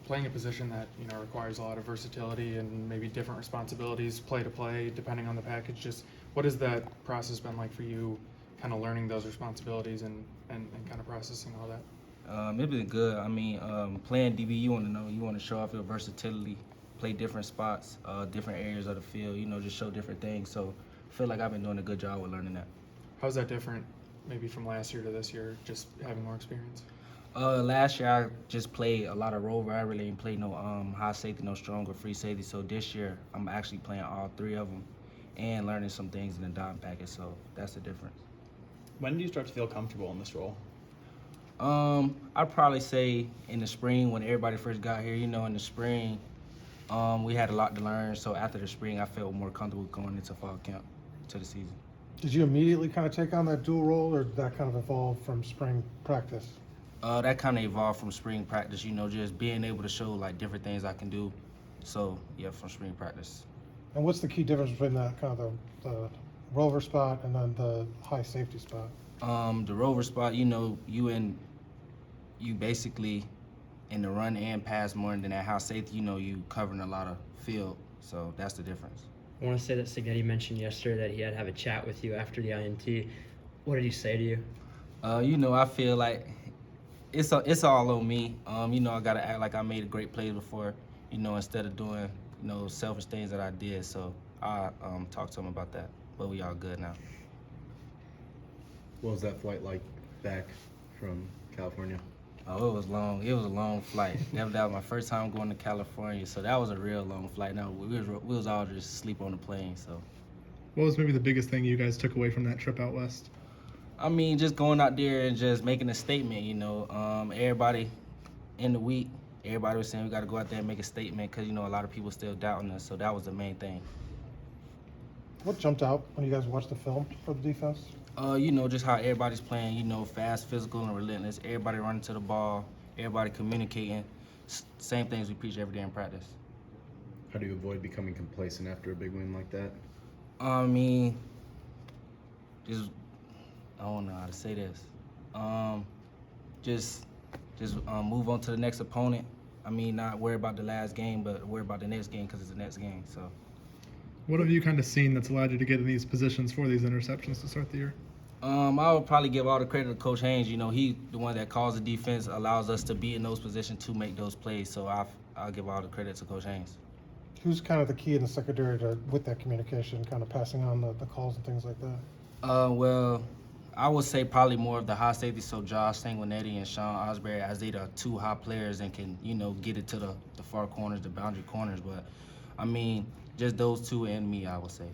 Playing a position that requires a lot of versatility and maybe different responsibilities, play to play, depending on the package. Just what has that process been like for you, kind of learning those responsibilities and kind of processing all that? It's been good. I mean, playing DB, you want to know, you want to show off your versatility, play different spots, different areas of the field. Just show different things. So I feel like I've been doing a good job with learning that. How's that different, maybe from last year to this year, just having more experience? Last year I just played a lot of rover. I really didn't play no high safety, no strong or free safety. So this year I'm actually playing all three of them and learning some things in the dime package. So that's the difference. When do you start to feel comfortable in this role? I'd probably say in the spring when everybody first got here. In the spring, we had a lot to learn. So after the spring, I felt more comfortable going into fall camp to the season. Did you immediately kind of take on that dual role, or did that kind of evolve from spring practice? That kind of evolved from spring practice. Just being able to show like different things I can do. So yeah, from spring practice. And what's the key difference between that kind of the rover spot and then the high safety spot? The rover spot, you basically in the run and pass more than that high safety. You covering a lot of field. So that's the difference. I want to say that Signetti mentioned yesterday that he had to have a chat with you after the INT. What did he say to you? I feel like it's all on me. I gotta act like I made a great play before. Instead of doing selfish things that I did. So I talked to him about that. But we all good now. What was that flight like back from California? Oh, it was long. It was a long flight. that was my first time going to California, so that was a real long flight. No, we was all just asleep on the plane. So, What was maybe the biggest thing you guys took away from that trip out west? I mean, just going out there and just making a statement. Everybody in the week, everybody was saying we got to go out there and make a statement because a lot of people still doubting us. So that was the main thing. What jumped out when you guys watched the film for the defense? Just how everybody's playing, fast, physical, and relentless. Everybody running to the ball, everybody communicating. Same things we preach every day in practice. How do you avoid becoming complacent after a big win like that? I mean, just, I don't know how to say this. Just move on to the next opponent. I mean, not worry about the last game, but worry about the next game because it's the next game, so. What have you kind of seen that's allowed you to get in these positions for these interceptions to start the year? I would probably give all the credit to Coach Haynes. He the one that calls the defense, allows us to be in those positions to make those plays. So I'll give all the credit to Coach Haynes. Who's kind of the key in the secondary with that communication, kind of passing on the calls and things like that? Well, I would say probably more of the high safety, so Josh Sanguinetti and Sean Osbury, as they the two high players and can, get it to the far corners, the boundary corners. But, I mean, just those two and me, I would say.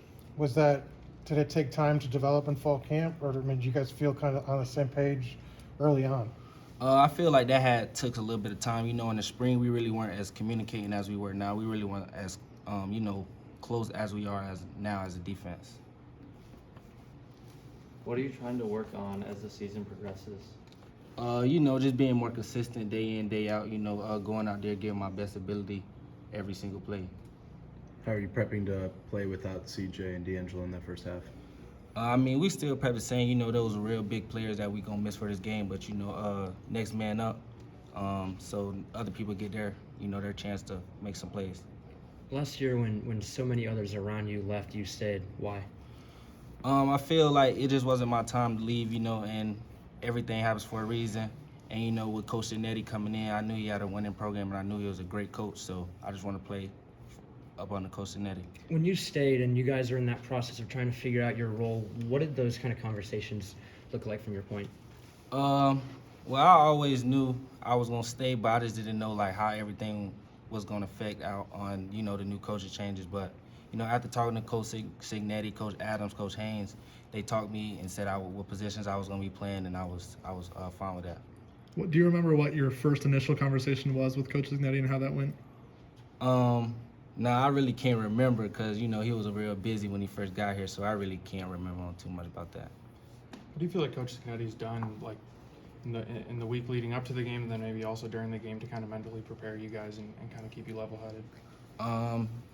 Did it take time to develop in fall camp, or did you guys feel kind of on the same page early on? I feel like that took a little bit of time. In the spring, we really weren't as communicating as we were now. We really weren't as, close as we are now as a defense. What are you trying to work on as the season progresses? Just being more consistent day in, day out, going out there, giving my best ability every single play. How are you prepping to play without CJ and D'Angelo in that first half? I mean, we still prep the same. Those are real big players that we going to miss for this game. But, next man up. So other people get their chance to make some plays. Last year when so many others around you left, you stayed. Why? I feel like it just wasn't my time to leave, and everything happens for a reason. And, with Coach Signetti coming in, I knew he had a winning program, and I knew he was a great coach. So I just want to play up on the Coach Signetti. When you stayed and you guys are in that process of trying to figure out your role, what did those kind of conversations look like from your point? Well, I always knew I was going to stay, but I just didn't know, how everything was going to affect out on, the new coaching changes. But, after talking to Coach Signetti, Coach Adams, Coach Haynes, they talked me and said what positions I was going to be playing, and I was fine with that. Do you remember what your first initial conversation was with Coach Signetti and how that went? No, I really can't remember because, he was real busy when he first got here, so I really can't remember too much about that. What do you feel like Coach Signetti's done, in the week leading up to the game, and then maybe also during the game to kind of mentally prepare you guys and kind of keep you level-headed?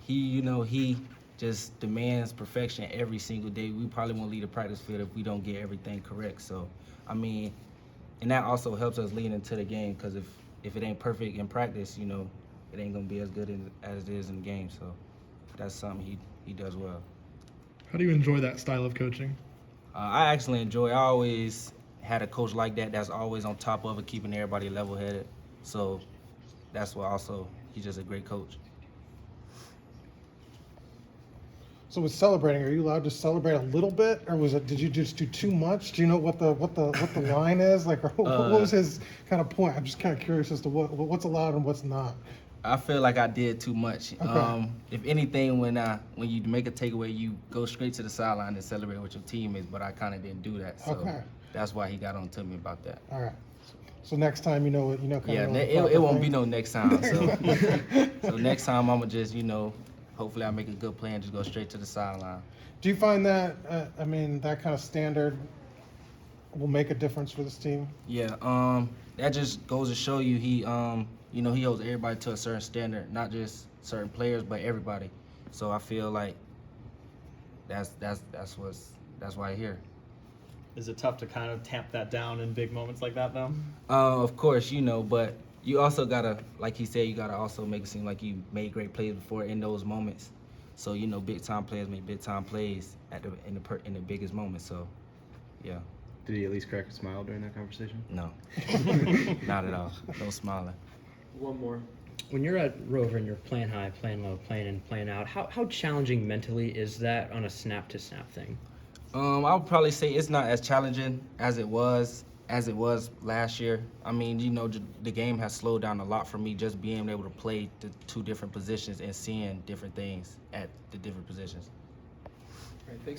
He just demands perfection every single day. We probably won't leave the practice field if we don't get everything correct. So, I mean, and that also helps us lead into the game because if if it ain't perfect in practice, you know, it ain't gonna be as good as it is in the game. So that's something he does well. How do you enjoy that style of coaching? I actually enjoy. I always had a coach like that that's always on top of it, keeping everybody level-headed. So that's why also he's just a great coach. So with celebrating, are you allowed to celebrate a little bit, or did you just do too much? Do you know what the line is? Like, what was his kind of point? I'm just kind of curious as to what's allowed and what's not. I feel like I did too much. Okay. If anything, when you make a takeaway, you go straight to the sideline and celebrate with your teammates. But I kind of didn't do that, so Okay. that's why he got on to me about that. All right. So next time, kind of Yeah, know the it proper won't be thing. no next time. So, so next time I'ma just hopefully I make a good play and just go straight to the sideline. Do you find that that kind of standard will make a difference for this team? Yeah, that just goes to show you he he holds everybody to a certain standard, not just certain players, but everybody. So I feel like that's why you're here. Is it tough to kind of tamp that down in big moments like that, though? Of course, but you also gotta, like he said, you gotta also make it seem like you made great plays before in those moments. So big time players make big time plays in the biggest moments. So, yeah. Did he at least crack a smile during that conversation? No, not at all. No smiling. One more. When you're at Rover and you're playing high, playing low, playing in, playing out, how challenging mentally is that on a snap to snap thing? I would probably say it's not as challenging as it was last year. I mean, the game has slowed down a lot for me just being able to play the two different positions and seeing different things at the different positions. All right, thanks.